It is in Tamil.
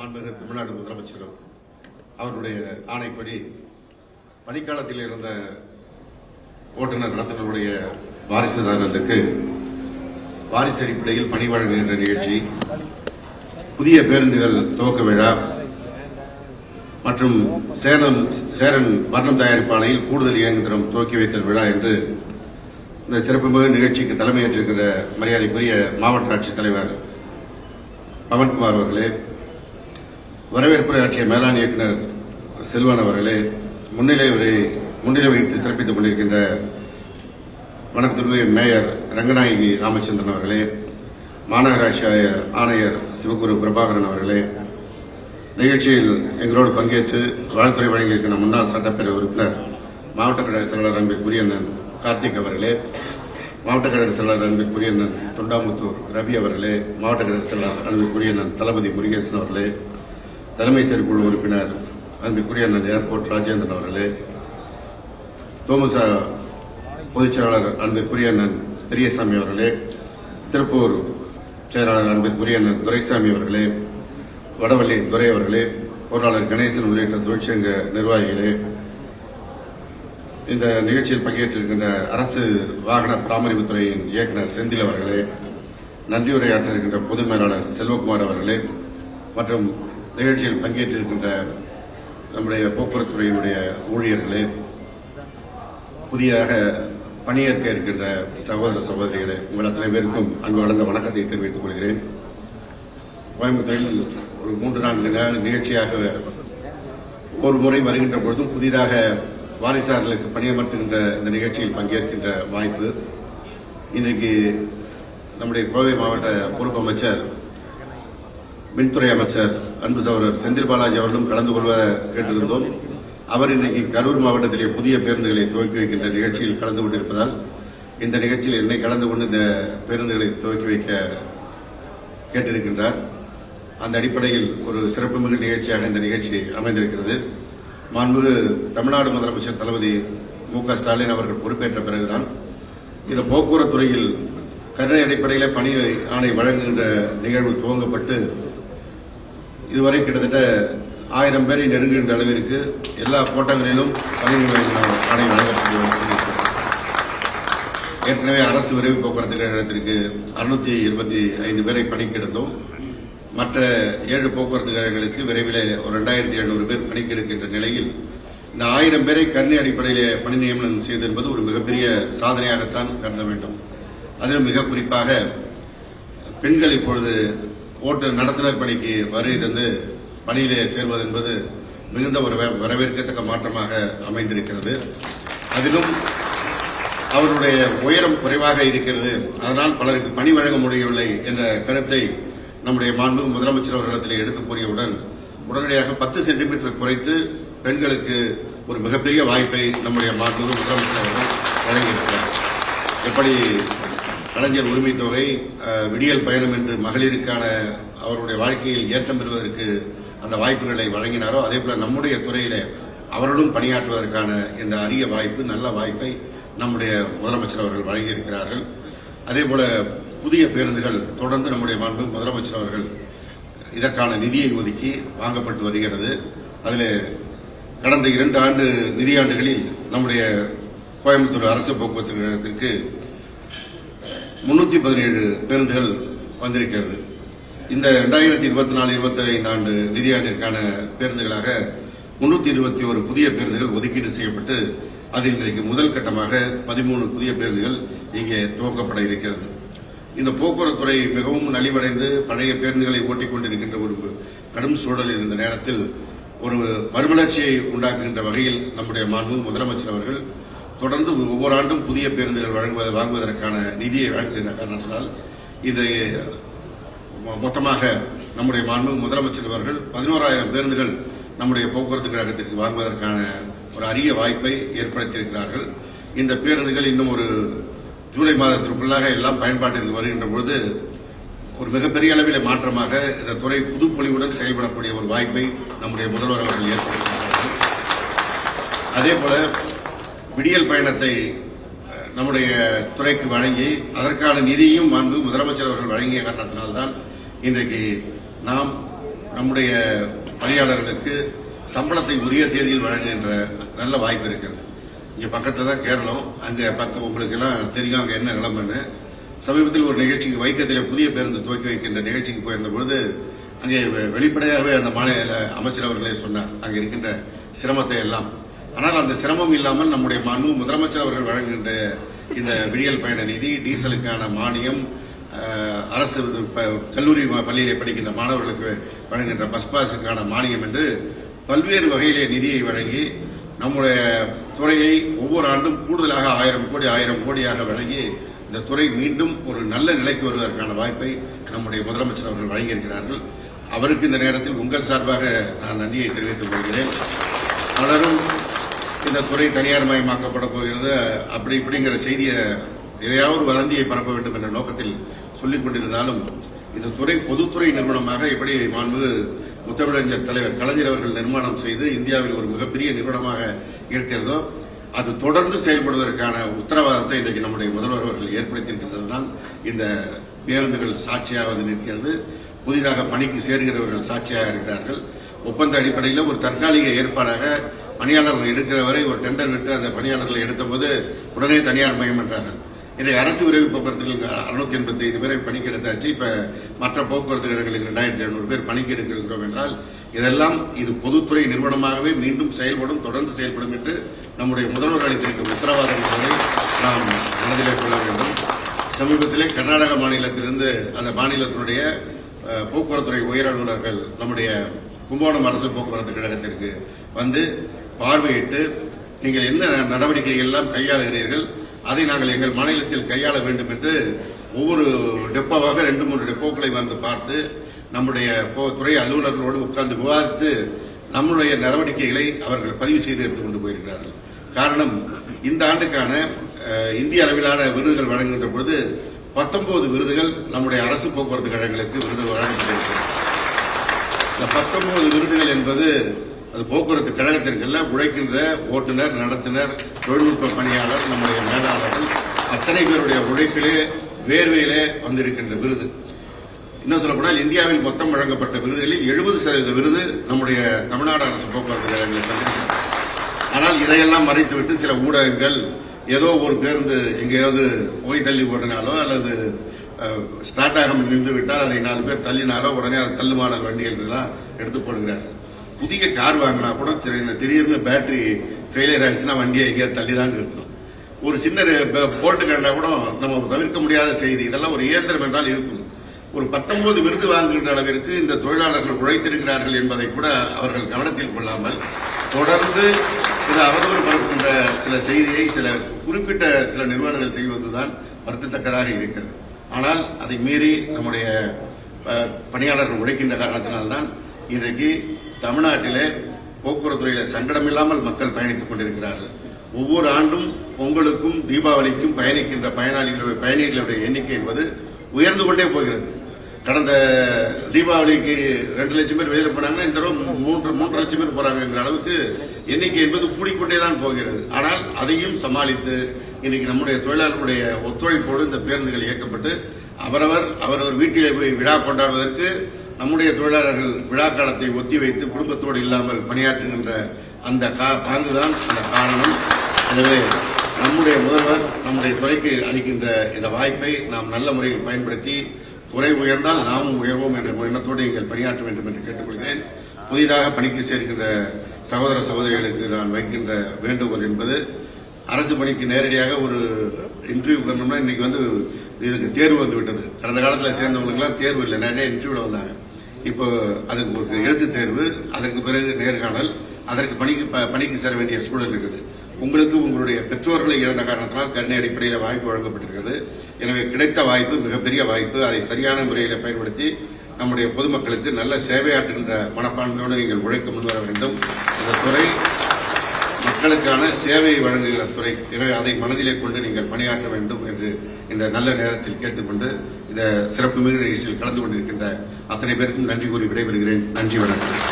மாண்புமிகு தமிழ்நாடு முதலமைச்சர் அவருடைய ஆணைப்படி பணிக்காலத்தில் இருந்த ஓட்டுநர் நடத்துனருடைய வாரிசுதாரர்களுக்கு வாரிசு அடிப்படையில் பணி வழங்குகின்ற நிகழ்ச்சி, புதிய பேருந்துகள் துவக்க விழா மற்றும் சேரன் வர்ணம் தயாரிப்பு ஆலையில் கூடுதல் இயங்குதளம் துவக்கி வைத்தல் விழா என்று இந்த சிறப்புமிகு நிகழ்ச்சிக்கு தலைமையேற்றிருக்கிற மரியாதைக்குரிய மாவட்ட ஆட்சித்தலைவர் பவன்குமார் அவர்களே, வரவேற்புரையாற்றிய மேலாண் இயக்குநர் செல்வன் அவர்களே, முன்னிலை வைத்து சிறப்பித்துக் கொண்டிருக்கின்ற வணக்கத்திற்குரிய மேயர் ரங்கநாயகி ராமச்சந்திரன் அவர்களே, மாநகராட்சி ஆணையர் சிவகுரு பிரபாகரன் அவர்களே, நிகழ்ச்சியில் எங்களோடு பங்கேற்று வாழ்த்துறை வழங்கியிருக்கிற முன்னாள் சட்டப்பேரவை உறுப்பினர் மாவட்ட கழக செயலாளர் அன்பிற்குரிய கார்த்திக் அவர்களே, மாவட்ட கழக செயலாளர் அன்பிற்குரிய தொண்டாமுத்தூர் ரவி அவர்களே, மாவட்ட கழக செயலாளர் அன்பிற்குரிய தளபதி முருகேசன் அவர்களே, தலைமை செயற்குழு உறுப்பினர் அன்பிற்குரிய ஏர்போர்ட் ராஜேந்திரன் அவர்களே, தோமுசா பொதுச் செயலாளர் அன்பிற்குரிய பெரியசாமி அவர்களே, திருப்பூர் செயலாளர் அன்பிற்குரிய துரைசாமி அவர்களே, வடவள்ளி துரை அவர்களே, பொருளாளர் கணேசன் உள்ளிட்ட தொழிற்சங்க நிர்வாகிகளே, இந்த நிகழ்ச்சியில் பங்கேற்றிருக்கின்ற அரசு வாகன பராமரிப்புத்துறையின் இயக்குநர் செந்தில் அவர்களே, நன்றியுரையாற்ற இருக்கின்ற பொது மேலாளர் செல்வகுமார் அவர்களே மற்றும் நிகழ்ச்சியில் பங்கேற்றிருக்கின்ற நம்முடைய போக்குவரத்துறையினுடைய ஊழியர்களே, புதிதாக பணியேற்க இருக்கின்ற சகோதர சகோதரிகளே, உங்கள் அத்தனை பேருக்கும் அன்பு கலந்த வணக்கத்தை தெரிவித்துக் கொள்கிறேன். கோயம்புத்தூரில் ஒரு 3-4 நிகழ்ச்சியாக ஒரு முறை வருகின்ற பொழுதும் புதிதாக வாரிசார்களுக்கு பணியமர்த்துகின்ற இந்த நிகழ்ச்சியில் பங்கேற்கின்ற வாய்ப்பு இன்றைக்கு நம்முடைய கோவை மாவட்ட பொறுப்பு அமைச்சர் மின்துறை அமைச்சர் அன்பு சகோதரர் செந்தில் பாலாஜி அவர்களும் கலந்து கொள்வ கேட்டிருந்தோம். அவர் இன்றைக்கு கரூர் மாவட்டத்திலே புதிய பேருந்துகளை துவக்கி வைக்கின்ற நிகழ்ச்சியில் கலந்து கொண்டிருப்பதால் இந்த நிகழ்ச்சியில் என்னை கலந்து கொண்டு இந்த பேருந்துகளை துவக்கி வைக்க கேட்டிருக்கின்றார். அந்த அடிப்படையில் ஒரு சிறப்புமிகு நிகழ்ச்சியாக இந்த நிகழ்ச்சி அமைந்திருக்கிறது. மாண்புமிகு தமிழ்நாடு முதலமைச்சர் தளபதி மு.க. ஸ்டாலின் அவர்கள் பொறுப்பேற்ற பிறகுதான் இந்த போக்குவரத்துறையில் கருணை அடிப்படையில் பணி ஆணை வழங்குகின்ற நிகழ்வு துவங்கப்பட்டு இதுவரை கிட்டத்தட்ட 1000 பேரை நெருங்குகின்ற அளவிற்கு எல்லா கோட்டங்களிலும் பணி ஆணை வழங்கப்பட்டு ஏற்கனவே அரசு விரைவு போக்குவரத்து கழகத்திற்கு 625 பேரை பணிக்கெடுத்தோம். மற்ற 7 போக்குவரத்து கழகங்களுக்கு விரைவில் ஒரு 2700 பேர் பணிக்கெடுக்கின்ற நிலையில் இந்த 1000 பேரை கருணை அடிப்படையிலே பணி நியமனம் செய்திருப்பது ஒரு மிகப்பெரிய சாதனையாகத்தான் கருத வேண்டும். அதிலும் மிக குறிப்பாக பெண்கள் இப்பொழுது நடத்துனர் பணிக்கு வருகை தந்து பணியிலே சேர்வது என்பது மிகுந்த ஒரு வரவேற்கத்தக்க மாற்றமாக அமைந்திருக்கிறது. அதிலும் அவருடைய உயரம் குறைவாக இருக்கிறது, அதனால் பலருக்கு பணி வழங்க முடியவில்லை என்ற கருத்தை நம்முடைய மாண்புமிகு முதலமைச்சர் அவர்களிடத்தில் எடுத்துக் கூறியவுடன் உடனடியாக 10 சென்டிமீட்டர் குறைத்து பெண்களுக்கு ஒரு மிகப்பெரிய வாய்ப்பை நம்முடைய மாண்புமிகு முதலமைச்சர் அவர்கள் வழங்கியிருக்கிறார். எப்படி கலைஞர் உரிமை தொகை, விடியல் பயணம் என்று மகளிருக்கான அவருடைய வாழ்க்கையில் ஏற்றம் பெறுவதற்கு அந்த வாய்ப்புகளை வழங்கினாரோ, அதேபோல நம்முடைய துறையிலே அவர்களும் பணியாற்றுவதற்கான இந்த அரிய வாய்ப்பு, நல்ல வாய்ப்பை நம்முடைய முதலமைச்சர் அவர்கள் வழங்கியிருக்கிறார்கள். அதேபோல புதிய பேருந்துகள் தொடர்ந்து நம்முடைய மாண்பு முதலமைச்சர் அவர்கள் இதற்கான நிதியை ஒதுக்கி வாங்கப்பட்டு வருகிறது. அதில் கடந்த 2 நிதியாண்டுகளில் நம்முடைய கோயம்புத்தூர் அரசு போக்குவரத்து கழகத்திற்கு 317 பேருந்துகள் வந்திருக்கிறது. இந்த 2024-25 ஆண்டு நிதியாண்டிற்கான பேருந்துகளாக 321 புதிய பேருந்துகள் ஒதுக்கீடு செய்யப்பட்டு அதில் இன்றைக்கு முதல் கட்டமாக 13 புதிய பேருந்துகள் இங்கே துவக்கப்பட இருக்கிறது. இந்த போக்குவரத்துறை மிகவும் நலிவடைந்து பழைய பேருந்துகளை ஓட்டிக் கொண்டிருக்கின்ற ஒரு கடும் சூழலில் இருந்த நேரத்தில் ஒரு மறுமலர்ச்சியை உண்டாக்குகின்ற வகையில் நம்முடைய மாண்புமிகு முதலமைச்சர் அவர்கள் தொடர்ந்து ஒவ்வொரு ஆண்டும் புதிய பேருந்துகள் வாங்குவதற்கான நிதியை வழங்குகின்ற காரணத்தினால் இன்றைய மொத்தமாக நம்முடைய மாண்புமிகு முதலமைச்சர் அவர்கள் 11,000 பேருந்துகள் நம்முடைய போக்குவரத்து கழகத்திற்கு வாங்குவதற்கான ஒரு அரிய வாய்ப்பை ஏற்படுத்தியிருக்கிறார்கள். இந்த பேருந்துகள் இன்னும் ஒரு ஜூலை மாதத்திற்குள்ளாக எல்லாம் பயன்பாட்டிற்கு வருகின்ற பொழுது ஒரு மிகப்பெரிய அளவில் மாற்றமாக இந்த துறை புதுப்பொலிவுடன் செயல்படக்கூடிய ஒரு வாய்ப்பை நம்முடைய முதல்வர் அவர்கள் ஏற்படுத்தியிருக்கிறார்கள். அதேபோல விடியல் பயணத்தை நம்முடைய துறைக்கு வழங்கி அதற்கான நிதியும் முதலமைச்சர் அவர்கள் வழங்கிய காரணத்தினால்தான் இன்றைக்கு நாம் நம்முடைய பணியாளர்களுக்கு சம்பளத்தை உரிய தேதியில் வழங்குகின்ற நல்ல வாய்ப்பு இருக்கிறது. இங்க பக்கத்துல தான் கேரளம், அங்க பக்கம் உங்களுக்கு எல்லாம் தெரியும் அங்க என்ன நிலைமைன்னு. சமீபத்தில் ஒரு நிகழ்ச்சிக்கு வைக்கத்திலே புதிய பேருந்து துவக்கி வைக்கின்ற நிகழ்ச்சிக்கு போயிருந்த பொழுது அங்கே வெளிப்படையாகவே அந்த மாநில அமைச்சர் அவர்களே சொன்னார் அங்க இருக்கின்ற சிரமத்தை எல்லாம். ஆனால் அந்த சிரமம் இல்லாமல் நம்முடைய முதலமைச்சர் அவர்கள் வழங்குகின்ற இந்த விடியல் பயண நிதி, டீசலுக்கான மானியம், அரசு கல்லூரி பள்ளியிலே படிக்கின்ற மாணவர்களுக்கு வழங்குகின்ற பஸ் பாஸுக்கான மானியம் என்று பல்வேறு வகையிலே நிதியை வழங்கி நம்முடைய துறையை ஒவ்வொரு ஆண்டும் கூடுதலாக 1000 கோடியாக வழங்கி இந்த துறை மீண்டும் ஒரு நல்ல நிலைக்கு வருவதற்கான வாய்ப்பை நம்முடைய முதலமைச்சர் அவர்கள் வழங்கியிருக்கிறார்கள். அவருக்கு இந்த நேரத்தில் உங்கள் சார்பாக நான் நன்றியை தெரிவித்துக் கொள்கிறேன். பலரும் இந்த துறை தனியார் மயமாக்கப்பட போகிறது அப்படி இப்படிங்கிற செய்தியை எதையாவது வதந்தியை பரப்ப வேண்டும் என்ற நோக்கத்தில் சொல்லிக் கொண்டிருந்தாலும் இந்த துறை பொதுத்துறை நிறுவனமாக எப்படி முத்தமிழறிஞர் தலைவர் கலைஞர் அவர்கள் நிர்மாணம் செய்து இந்தியாவில் ஒரு மிகப்பெரிய நிறுவனமாக இருக்கிறதோ அது தொடர்ந்து செயல்படுவதற்கான உத்தரவாதத்தை இன்றைக்கு நம்முடைய முதல்வர் அவர்கள் ஏற்படுத்தியிருக்கின்றதுதான் இந்த பேருந்துகள் சாட்சியாக நிற்கிறது. புதிதாக பணிக்கு சேர்கிறவர்கள் சாட்சியாக இருக்கிறார்கள். ஒப்பந்த அடிப்படையில் ஒரு தற்காலிக ஏற்பாடாக பணியாளர்கள் எடுக்கிற வரை ஒரு டெண்டர் விட்டு அந்த பணியாளர்களை எடுத்தபோது உடனே தனியார் மயம் என்றார்கள். இன்றைய அரசு விரைவு போக்குவரத்துக்கு 685 பேரை பணிக்கு எடுத்தாச்சு. இப்ப மற்ற போக்குவரத்து கழகங்களுக்கு 2700 பேர் பணிக்கு எடுக்கிறோம் என்றால் இதெல்லாம் இது பொதுத்துறை நிறுவனமாகவே மீண்டும் செயல்படும், தொடர்ந்து செயல்படும் என்று நம்முடைய முதல்வர் அளித்திருக்கும் உத்தரவாதங்களை நாம் மனதிலே கொள்ள வேண்டும். சமீபத்திலே கர்நாடக மாநிலத்திலிருந்து அந்த மாநிலத்தினுடைய போக்குவரத்துறை உயர் அலுவலர்கள் நம்முடைய கும்பகோணம் அரசு போக்குவரத்து கழகத்திற்கு வந்து பார்வையிட்டு நீங்கள் என்ன நடவடிக்கைகள் எல்லாம் கையாளுகிறீர்கள், அதை நாங்கள் எங்கள் மாநிலத்தில் கையாள வேண்டும் என்று ஒவ்வொரு டெப்போவாக 2-3 டெப்போக்களை வந்து பார்த்து நம்முடைய துறை அலுவலர்களோடு உட்கார்ந்து விவாதித்து நம்முடைய நடவடிக்கைகளை அவர்கள் பதிவு செய்து எடுத்துக் கொண்டு போயிருக்கிறார்கள். காரணம், இந்த ஆண்டுக்கான இந்திய அளவிலான விருதுகள் வழங்குகின்ற பொழுது 19 விருதுகள் நம்முடைய அரசு போக்குவரத்து கழகங்களுக்கு விருது வழங்கப்பட்டிருக்கிறது. இந்த 19 விருதுகள் என்பது அது போக்குவரத்து கழகத்திற்கல்ல, உழைக்கின்ற ஓட்டுநர், நடத்துனர், தொழில்நுட்ப பணியாளர், நம்முடைய மேலாளர்கள் அத்தனை பேருடைய உழைப்பிலே வேர்வையிலே வந்திருக்கின்ற விருது. இன்னும் சொல்லப்போனால் இந்தியாவில் மொத்தம் வழங்கப்பட்ட விருதுகளில் 70% விருது நம்முடைய தமிழ்நாடு அரசு போக்குவரத்து கழகங்களுக்கு வந்திருக்கிறது. ஆனால் இதையெல்லாம் மறைத்துவிட்டு சில ஊடகங்கள் ஏதோ ஒரு பேருந்து எங்கேயாவது போய் தள்ளி போட்டனாலோ அல்லது ஸ்டார்ட் ஆகாமல் நின்று விட்டால் அதை 4 பேர் தள்ளினாலோ உடனே அதை தள்ளுமாடல் வண்டிகள் எல்லாம் எடுத்து போடுகிறார்கள். புதிய கார் வாங்கினா கூட திடீர்னு பேட்டரி ஃபெயிலியர் ஆயிடுச்சுன்னா வண்டியை எங்கேயாவது தள்ளிதான் இருக்கணும். ஒரு சின்ன போல்ட் கண்டா கூட நம்ம தவிர்க்க முடியாத செய்தி. இதெல்லாம் ஒரு இயந்திரம் என்றால் இருக்கும். ஒரு 19 விருது வாங்குகின்ற அளவிற்கு இந்த தொழிலாளர்கள் உழைத்திருக்கிறார்கள் என்பதை கூட அவர்கள் கவனத்தில் கொள்ளாமல் தொடர்ந்து அவதூறு பரப்புகின்ற சில செய்தியை சில குறிப்பிட்ட சில நிறுவனங்கள் செய்வதுதான் வருத்தத்தக்கதாக இருக்கிறது. ஆனால் அதை மீறி நம்முடைய பணியாளர்கள் உழைக்கின்ற காரணத்தினால்தான் இன்றைக்கு தமிழ்நாட்டிலே போக்குவரத்துறையில சங்கடமில்லாமல் மக்கள் பயணித்துக் கொண்டிருக்கிறார்கள். ஒவ்வொரு ஆண்டும் பொங்கலுக்கும் தீபாவளிக்கும் பயணிக்கின்ற பயணிகளுடைய எண்ணிக்கை என்பது உயர்ந்து கொண்டே போகிறது. கடந்த தீபாவளிக்கு 2 லட்சம் பேர் வெளியில போனாங்கன்னா இந்த தடவை 3 லட்சம் பேர் போறாங்கிற அளவுக்கு எண்ணிக்கை என்பது கூடிக்கொண்டேதான் போகிறது. ஆனால் அதையும் சமாளித்து இன்னைக்கு நம்முடைய தொழிலாளர்களுடைய ஒத்துழைப்போடு இந்த பேருந்துகள் இயக்கப்பட்டு அவரவர் வீட்டிலே போய் விழா கொண்டாடுவதற்கு நம்முடைய தொழிலாளர்கள் விழா காலத்தை ஒத்தி வைத்து குடும்பத்தோடு இல்லாமல் பணியாற்றுகின்ற அந்த பாங்குதான் அந்த காரணம். எனவே நம்முடைய முதல்வர் நம்முடைய துறைக்கு அளிக்கின்ற இந்த வாய்ப்பை நாம் நல்ல முறையில் பயன்படுத்தி துறை உயர்ந்தால் நாமும் உயர்வோம் என்ற எண்ணத்தோடு நீங்கள் பணியாற்ற வேண்டும் என்று கேட்டுக்கொள்கிறேன். புதிதாக பணிக்கு சேர்க்கின்ற சகோதர சகோதரிகளுக்கு நான் வைக்கின்ற வேண்டுகோள் என்பது, அரசு பணிக்கு நேரடியாக ஒரு இன்டர்வியூ பண்ணோம்னா இன்னைக்கு இதுக்கு தேர்வு வந்து விட்டது. கடந்த காலத்தில் சேர்ந்தவங்களுக்கு எல்லாம் தேர்வு இல்லை, நிறைய இன்டர்வியூல வந்தாங்க. இப்போ அதுக்கு ஒரு எழுத்து தேர்வு, அதற்கு பிறகு நேர்காணல், அதற்கு பணிக்கு சேர வேண்டிய சூழல் இருக்குது. உங்களுக்கு உங்களுடைய பெற்றோர்களை இழந்த காரணத்தினால் கருணை அடிப்படையில் வாய்ப்பு வழங்கப்பட்டிருக்கிறது. எனவே கிடைத்த வாய்ப்பு மிகப்பெரிய வாய்ப்பு. அதை சரியான முறையில் பயன்படுத்தி நம்முடைய பொதுமக்களுக்கு நல்ல சேவையாற்றுகின்ற மனப்பான்மையோடு நீங்கள் உழைக்க முன்வர வேண்டும். இந்த துறை மக்களுக்கான சேவையை வழங்குகிற துறை. எனவே அதை மனதிலே கொண்டு நீங்கள் பணியாற்ற வேண்டும் என்று இந்த நல்ல நேரத்தில் கேட்டுக்கொண்டு இந்த சிறப்பு மிகு நிகழ்ச்சியில் கலந்து கொண்டிருக்கின்ற அத்தனை பேருக்கும் நன்றி கூறி விடைபெறுகிறேன். நன்றி, வணக்கம்.